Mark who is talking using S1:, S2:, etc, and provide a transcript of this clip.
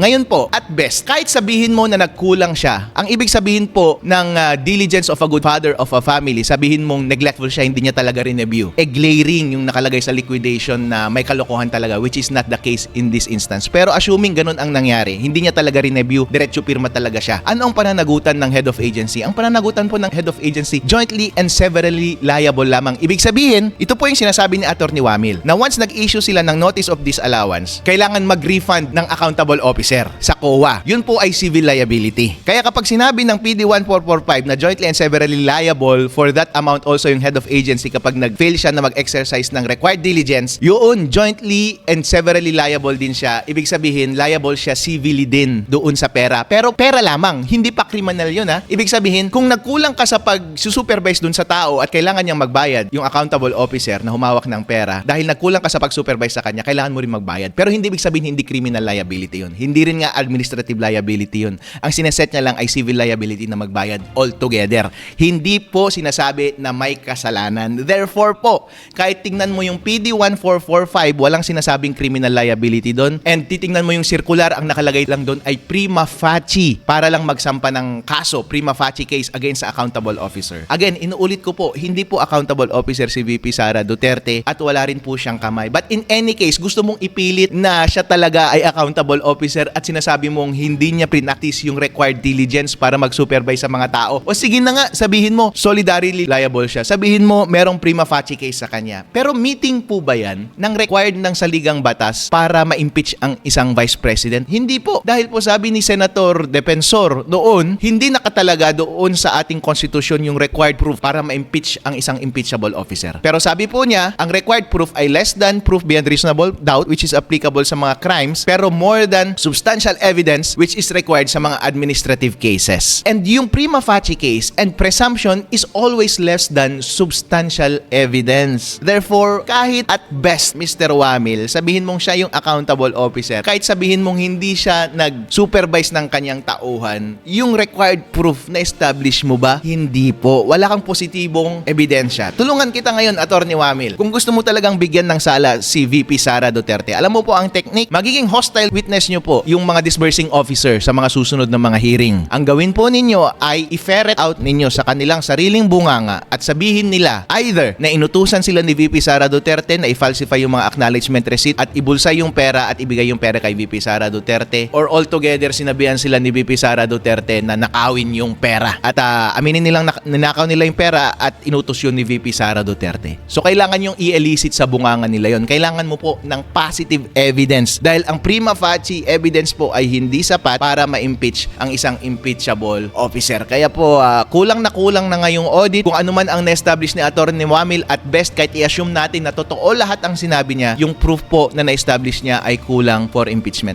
S1: Ngayon po, at best, kahit sabihin mo na nagkulang siya, ang ibig sabihin po ng diligence of a good father of a family, sabihin mong neglectful siya, hindi niya talaga rin-review. Glaring yung nakalagay sa liquidation na may kalokohan talaga, which is not the case in this instance. Pero assuming ganun ang nangyari, hindi niya talaga rin-review, diretso pirma talaga siya. Ano ang pananagutan ng head of agency? Ang pananagutan po ng head of agency, jointly and severally liable lamang. Ibig sabihin, ito po yung sinasabi ni Attorney Wamil, na once nag-issue sila ng notice of disallowance, kailangan mag-refund ng accountable officer sa COA. Yun po ay civil liability. Kaya kapag sinabi ng PD 1445 na jointly and severally liable for that amount also yung head of agency kapag nag-fail siya na mag-exercise ng required diligence, yun, jointly and severally liable din siya. Ibig sabihin, liable siya civilly din doon sa pera. Pero pera lamang, hindi pa criminal yun ha. Ibig sabihin, kung nagkulang ka sa pag-supervise doon sa tao at kailangan niyang magbayad, yung accountable officer na humawak ng pera, dahil nagkulang ka sa pag-supervise sa kanya, kailangan mo rin magbayad. Pero hindi ibig sabihin hindi criminal liability yun. Hindi rin nga administrative liability yun. Ang sineset niya lang ay civil liability na magbayad altogether. Hindi po sinasabi na may kasalanan. Therefore po, kahit tingnan mo yung PD 1445, walang sinasabing criminal liability doon. And titingnan mo yung circular, ang nakalagay lang doon ay prima facie para lang magsampa ng kaso, prima facie case against sa accountable officer. Again, inuulit ko po, hindi po accountable officer si VP Sara Duterte at wala rin po siyang kamay. But in any case, gusto mong ipilit na siya talaga ay accountable officer at sinasabi mong hindi niya practice yung required diligence para mag-supervise sa mga tao. O sige na nga, sabihin mo, solidarily liable siya. Sabihin mo, merong prima facie case sa kanya. Pero meeting po ba yan ng required ng saligang batas para ma-impeach ang isang vice president? Hindi po. Dahil po sabi ni Senator Defensor noon, hindi nakatalaga doon sa ating konstitusyon yung required proof para ma-impeach ang isang impeachable officer. Pero sabi po niya, ang required proof ay less than proof beyond reasonable doubt, which is applicable sa mga crimes, pero more than substantial evidence, which is required sa mga administrative cases. And yung prima facie case and presumption is always less than substantial evidence. Therefore, kahit at best, Mr. Wamil, sabihin mong siya yung accountable officer, kahit sabihin mong hindi siya nag-supervise ng kanyang tauhan, yung required proof na establish mo ba? Hindi po. Wala kang positibong ebidensya. Tulungan kita ngayon, Attorney Wamil. Kung gusto mo talagang bigyan ng sala si VP Sara Duterte, alam mo po ang technique, magiging hostile witness nyo po yung mga disbursing officer sa mga susunod na mga hearing. Ang gawin po ninyo ay i-ferret out ninyo sa kanilang sariling bunganga at sabihin nila either na inutusan sila ni VP Sara Duterte na i-falsify yung mga acknowledgement receipt at ibulsa yung pera at ibigay yung pera kay VP Sara Duterte, or altogether sinabihan sila ni VP Sara Duterte na nakawin yung pera at aminin nilang nanakaw nila yung pera at inutos yun ni VP Sara Duterte. So kailangan yung i-elicit sa bunganga nila yon. Kailangan mo po ng positive evidence dahil ang prima facie evidence po ay hindi sapat para ma-impeach ang isang impeachable officer. Kaya po kulang na ngayong audit. Kung ano man ang na-establish ni Attorney Wamil, at best kahit i-assume natin na totoo lahat ang sinabi niya, yung proof po na na-establish niya ay kulang for impeachment.